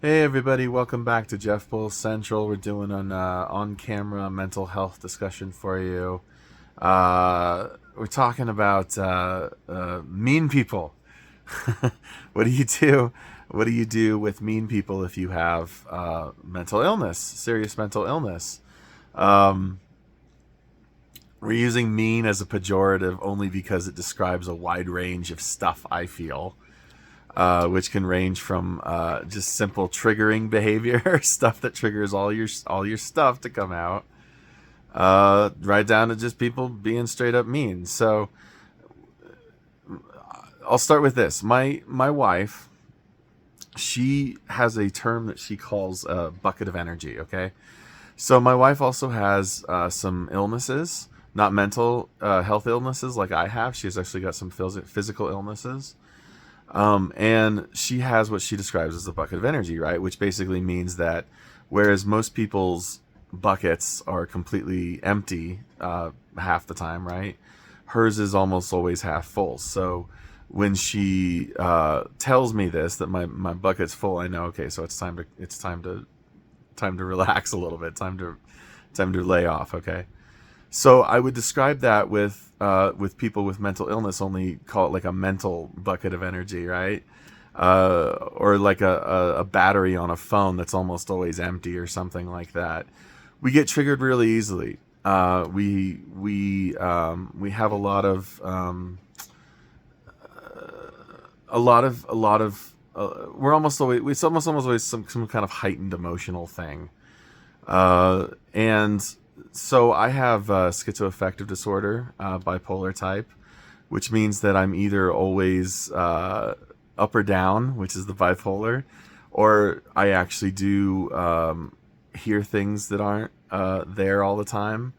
Hey everybody, welcome back to Jeff Bull Central. We're doing an on-camera mental health discussion for you. We're talking about mean people. What do you do? What do you do with mean people if you have mental illness, serious mental illness? Um, we're using mean as a pejorative only because it describes a wide range of stuff, I feel. Which can range from just simple triggering behavior, stuff that triggers all your stuff to come out, right down to just people being straight up mean. So I'll start with this. My wife, she has a term that she calls a bucket of energy. Okay, so my wife also has some illnesses, not mental health illnesses like I have. She's actually got some physical illnesses. And she has what she describes as a bucket of energy, right? Which basically means that whereas most people's buckets are completely empty half the time, right? Hers is almost always half full. So when she tells me this, that my bucket's full, I know, okay, so it's time to relax a little bit, time to lay off, okay? So I would describe that with people with mental illness, only call it like a mental bucket of energy, right? Or like a battery on a phone that's almost always empty or something like that. We get triggered really easily. We have a lot of we're almost always it's almost always some kind of heightened emotional thing. And so I have schizoaffective disorder, bipolar type, which means that I'm either always up or down, which is the bipolar, or I actually do hear things that aren't there all the time.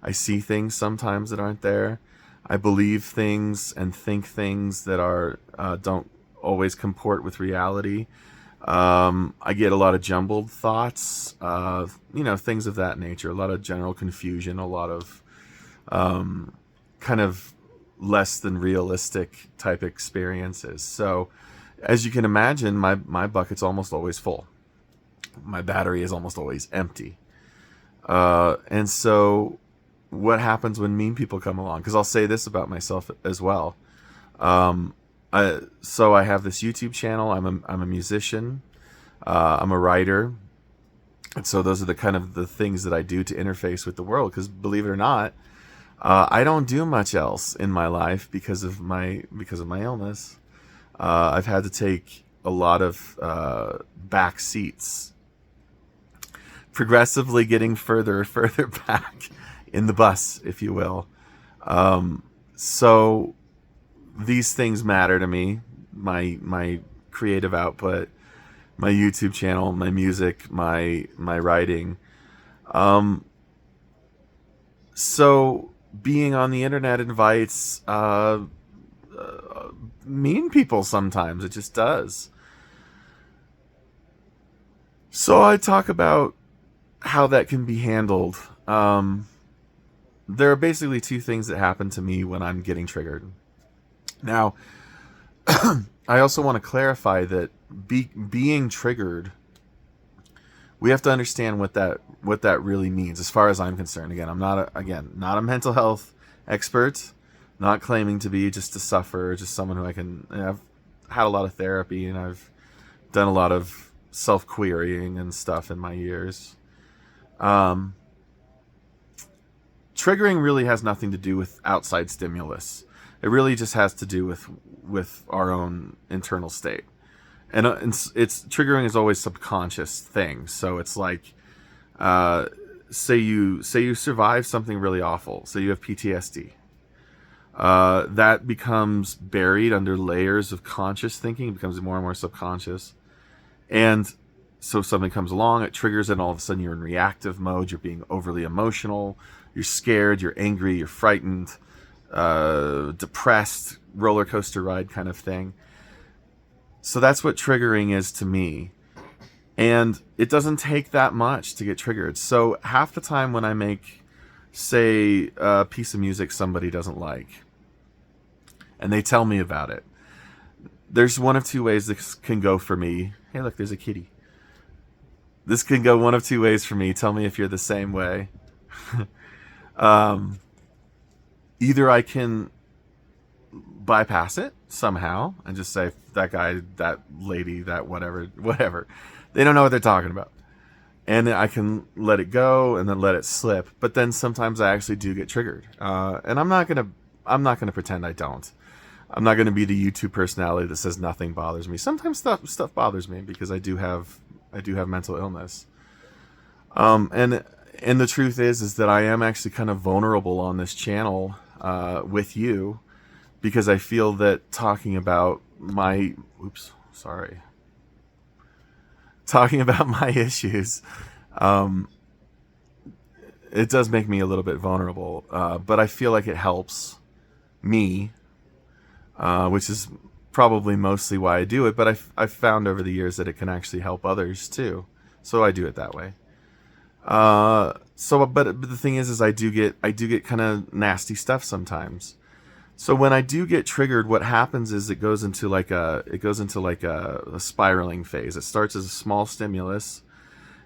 I see things sometimes that aren't there. I believe things and think things that are don't always comport with reality. I get a lot of jumbled thoughts, things of that nature, a lot of general confusion, a lot of kind of less than realistic type experiences. So, as you can imagine, my bucket's almost always full. My battery is almost always empty. And so, what happens when mean people come along? Because I'll say this about myself as well. Um, so I have this YouTube channel. I'm a musician. I'm a writer, and so those are the kind of the things that I do to interface with the world. Because believe it or not, I don't do much else in my life because of my illness. I've had to take a lot of back seats, progressively getting further and further back in the bus, if you will. So these things matter to me. My creative output, my YouTube channel, my music, my writing. Um, so being on the internet invites mean people sometimes. It just does. So I talk about how that can be handled. There are basically two things that happen to me when I'm getting triggered. Now, I also want to clarify that being triggered, we have to understand what that really means. As far as I'm concerned, again, I'm not a mental health expert, not claiming to be, just a sufferer, just someone who I've had a lot of therapy and I've done a lot of self querying and stuff in my years. Um, Triggering really has nothing to do with outside stimulus. It really just has to do with our own internal state. And it's triggering is always subconscious thing. So it's like, say you survive something really awful. So you have PTSD. That becomes buried under layers of conscious thinking. It becomes more and more subconscious. And so something comes along, it triggers it, and all of a sudden you're in reactive mode. You're being overly emotional. You're scared. You're angry. You're frightened. Depressed, roller coaster ride kind of thing. So that's what triggering is to me. And it doesn't take that much to get triggered. So half the time when I make, say, a piece of music somebody doesn't like, and they tell me about it, there's one of two ways this can go for me. Hey, look, there's a kitty. this can go one of two ways for me. Tell me if you're the same way. um, Either I can bypass it somehow and just say that guy, that lady, that whatever. They don't know what they're talking about. And I can let it go and then let it slip. But then sometimes I actually do get triggered. And I'm not gonna pretend I don't. I'm not gonna be the YouTube personality that says nothing bothers me. Sometimes stuff bothers me because I do have mental illness. And the truth is that I am actually kind of vulnerable on this channel with you, because I feel that talking about my issues, it does make me a little bit vulnerable. But I feel like it helps me, which is probably mostly why I do it. But I've found over the years that it can actually help others too, so I do it that way. But the thing is I do get kind of nasty stuff sometimes. So when I do get triggered, what happens is it goes into like a spiraling phase. It starts as a small stimulus,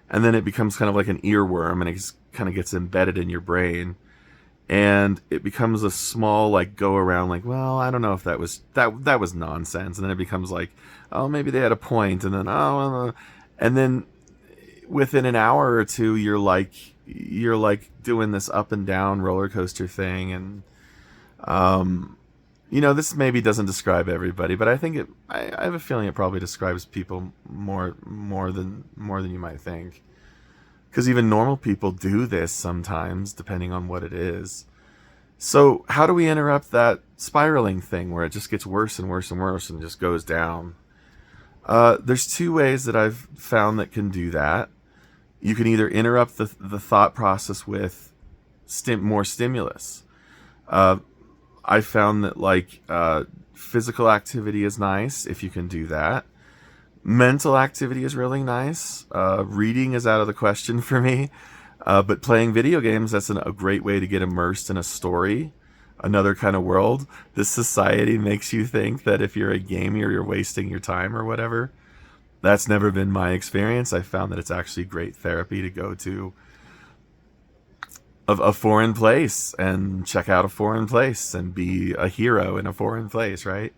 and then it becomes kind of like an earworm, and it kind of gets embedded in your brain, and it becomes a small like go around, like, well, I don't know if that was nonsense, and then it becomes like, oh, maybe they had a point, and then and then within an hour or two, you're like doing this up and down roller coaster thing. And this maybe doesn't describe everybody, but I think I have a feeling it probably describes people more than you might think, because even normal people do this sometimes, depending on what it is. So how do we interrupt that spiraling thing where it just gets worse and worse and worse and just goes down? There's two ways that I've found that can do that. You can either interrupt the thought process with more stimulus. I found that physical activity is nice if you can do that. Mental activity is really nice. Reading is out of the question for me. But playing video games, that's a great way to get immersed in a story, another kind of world. This society makes you think that if you're a gamer, you're wasting your time or whatever. That's never been my experience. I found that it's actually great therapy to go to a foreign place and check out a foreign place and be a hero in a foreign place, right?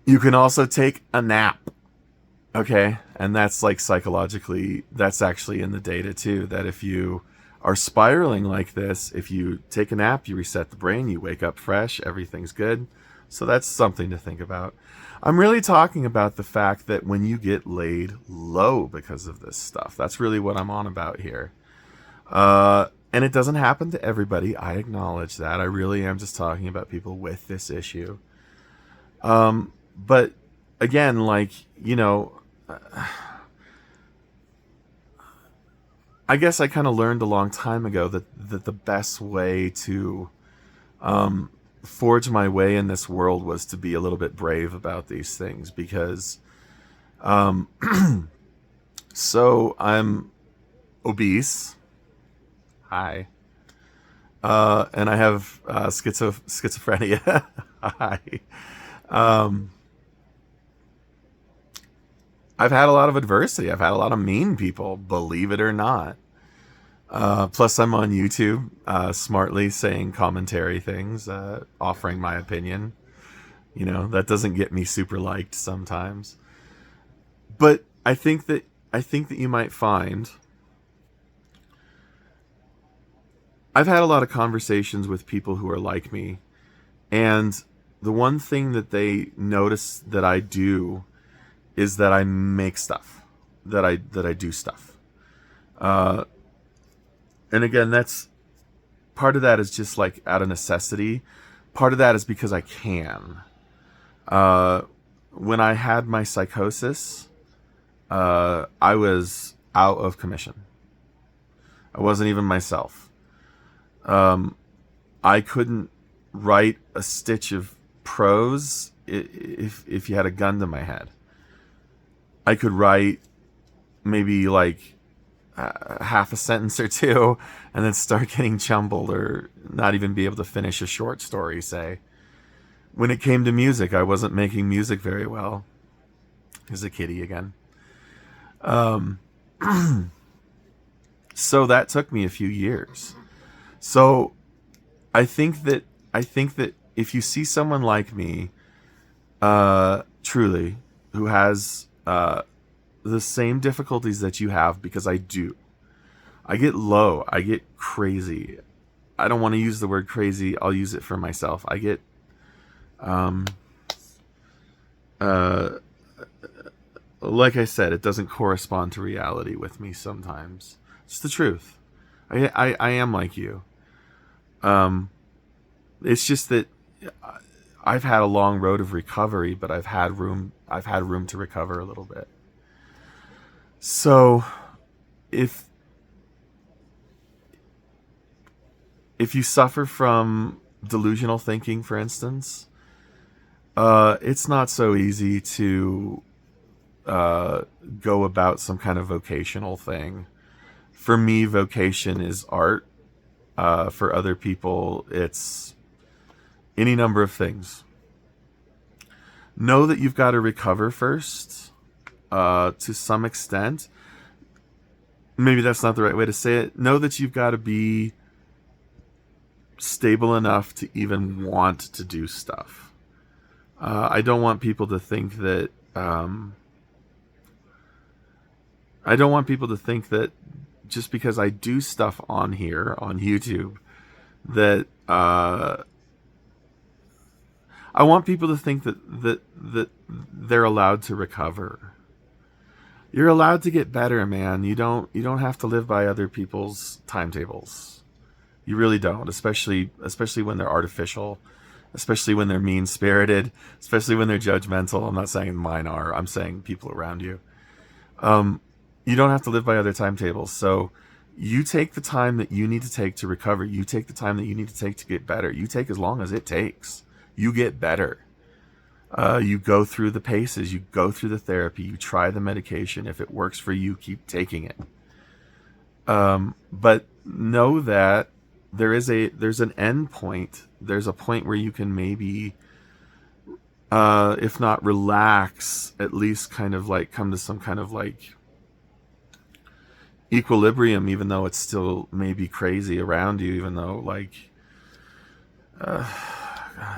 You can also take a nap, okay? And that's like psychologically, that's actually in the data too, that if you are spiraling like this, if you take a nap, you reset the brain, you wake up fresh, everything's good. So that's something to think about. I'm really talking about the fact that when you get laid low because of this stuff, that's really what I'm on about here. And it doesn't happen to everybody. I acknowledge that. I really am just talking about people with this issue. But again, I guess I kind of learned a long time ago that the best way to forge my way in this world was to be a little bit brave about these things, because so I'm obese. Hi. And I have schizophrenia. Hi. I've had a lot of adversity. I've had a lot of mean people, believe it or not. Plus, I'm on YouTube, smartly saying commentary things, offering my opinion. That doesn't get me super liked sometimes. But I think that you might find, I've had a lot of conversations with people who are like me, and the one thing that they notice that I do is that I make stuff, that I do stuff. And again, that's part of that is just like out of necessity. Part of that is because I can. When I had my psychosis, I was out of commission. I wasn't even myself. I couldn't write a stitch of prose if you had a gun to my head. I could write maybe like half a sentence or two and then start getting jumbled, or not even be able to finish a short story, say. When it came to music, I wasn't making music very well. Here's a kitty again. Um, so that took me a few years. So I think that if you see someone like me, truly, who has the same difficulties that you have, because I do. I get low. I get crazy. I don't want to use the word crazy. I'll use it for myself. I get uh, like I said, it doesn't correspond to reality with me sometimes. It's the truth. I am like you. It's just that I've had a long road of recovery, but I've had room to recover a little bit. So if you suffer from delusional thinking, for instance, it's not so easy to go about some kind of vocational thing. For me, vocation is art. For other people, it's any number of things. Know that you've got to recover first, to some extent. Maybe that's not the right way to say it. Know that you've got to be stable enough to even want to do stuff. I don't want people to think that just because I do stuff on here on YouTube, that I want people to think that they're allowed to recover. You're allowed to get better, man. You don't have to live by other people's timetables. You really don't, especially when they're artificial, especially when they're mean-spirited, especially when they're judgmental. I'm not saying mine are. I'm saying people around you. You don't have to live by other timetables. So you take the time that you need to take to recover. You take the time that you need to take to get better. You take as long as it takes. You get better. You go through the paces. You go through the therapy. You try the medication. If it works for you, keep taking it. But know that there's an end point. There's a point where you can maybe, if not relax, at least kind of like come to some kind of like equilibrium, even though it's still maybe crazy around you, even though like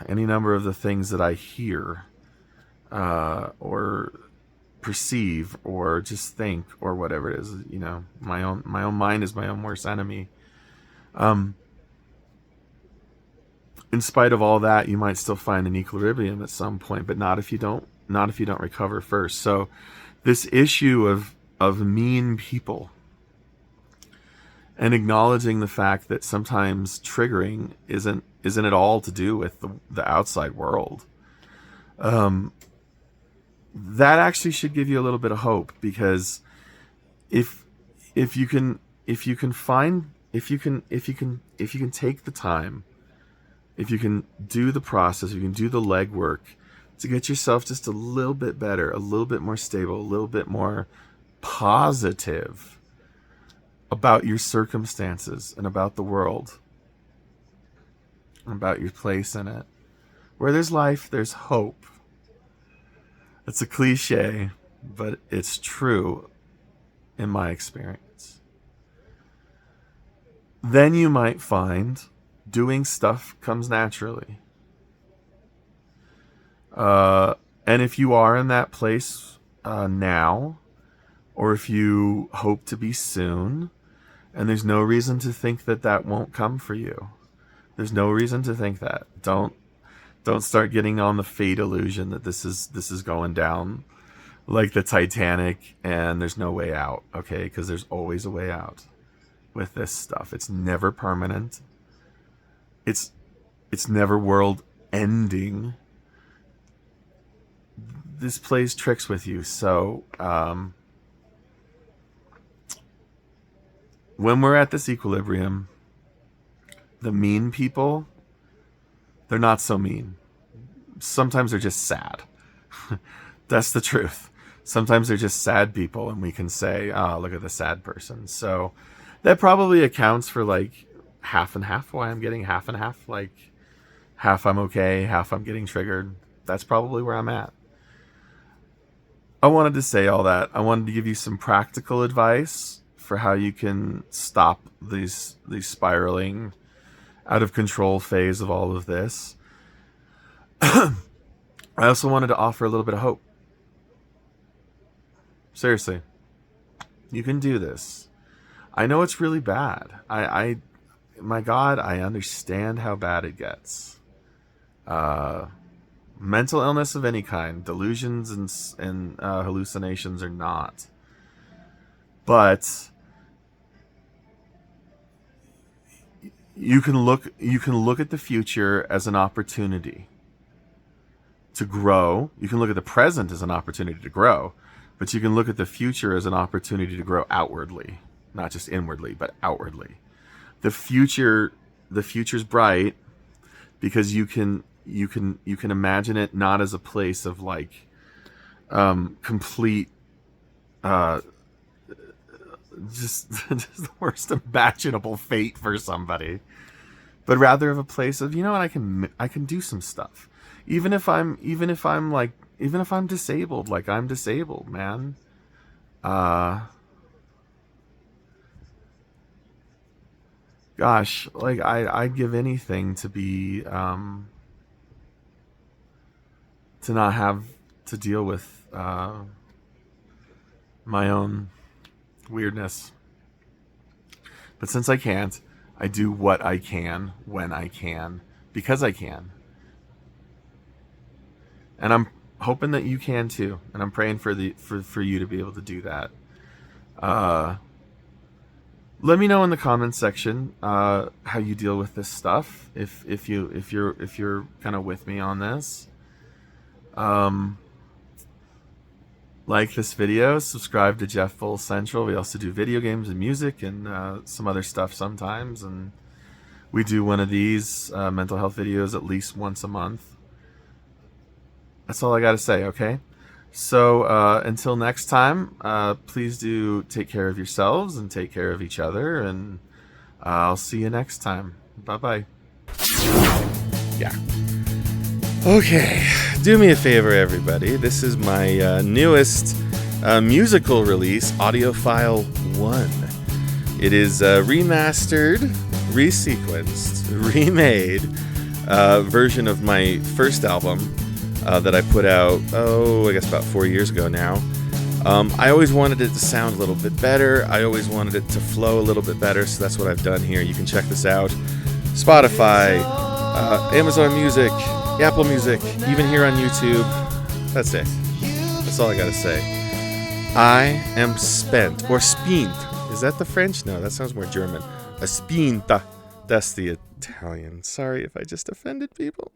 any number of the things that I hear or perceive or just think or whatever it is, my own mind is my own worst enemy. In spite of all that, you might still find an equilibrium at some point, but not if you don't recover first. So this issue of mean people, and acknowledging the fact that sometimes triggering isn't at all to do with the outside world, that actually should give you a little bit of hope, because if you can take the time, if you can do the process, you can do the legwork to get yourself just a little bit better, a little bit more stable, a little bit more positive about your circumstances and about the world, and about your place in it. Where there's life, there's hope. It's a cliche, but it's true in my experience. Then you might find doing stuff comes naturally. And if you are in that place now, or if you hope to be soon, and there's no reason to think that won't come for you. There's no reason to think that. Don't start getting on the fate illusion that this is going down like the Titanic and there's no way out, okay? Because there's always a way out with this stuff. It's never permanent. It's never world ending. This plays tricks with you. So when we're at this equilibrium, the mean people, they're not so mean. Sometimes they're just sad. That's the truth. Sometimes they're just sad people, and we can say, oh, look at the sad person. So that probably accounts for like half and half, why I'm getting half and half. Like half I'm okay, half I'm getting triggered. That's probably where I'm at. I wanted to say all that. I wanted to give you some practical advice for how you can stop these spiraling out of control phase of all of this. I also wanted to offer a little bit of hope. Seriously, you can do this. I know it's really bad. My God, I understand how bad it gets. Mental illness of any kind, delusions and hallucinations are not. But you can look at the future as an opportunity to grow. You can look at the present as an opportunity to grow, but you can look at the future as an opportunity to grow outwardly, not just inwardly, but outwardly. The future's bright because you can imagine it not as a place of like complete just the worst imaginable fate for somebody, but rather of a place of, you know what, I can do some stuff, even if I'm disabled, like I'm disabled, man. Gosh, like I'd give anything to be to not have to deal with my own weirdness. But since I can't, I do what I can when I can, because I can. And I'm hoping that you can too. And I'm praying for you to be able to do that. Let me know in the comments section how you deal with this stuff. If you're kind of with me on this. Like this video, subscribe to Jeff Full Central. We also do video games and music and some other stuff sometimes, and we do one of these mental health videos at least once a month. That's all I gotta say, okay? So until next time, please do take care of yourselves and take care of each other, and I'll see you next time. Bye-bye. Yeah. Okay, do me a favor, everybody. This is my newest musical release, Audiophile One. It is a remastered, resequenced, remade version of my first album that I put out, I guess about 4 years ago now. I always wanted it to sound a little bit better. I always wanted it to flow a little bit better, so that's what I've done here. You can check this out. Spotify, Amazon Music, Apple Music, even here on YouTube. That's it. That's all I gotta say. I am spent, or spient. Is that the French? No, that sounds more German. A spinta. That's the Italian. Sorry if I just offended people.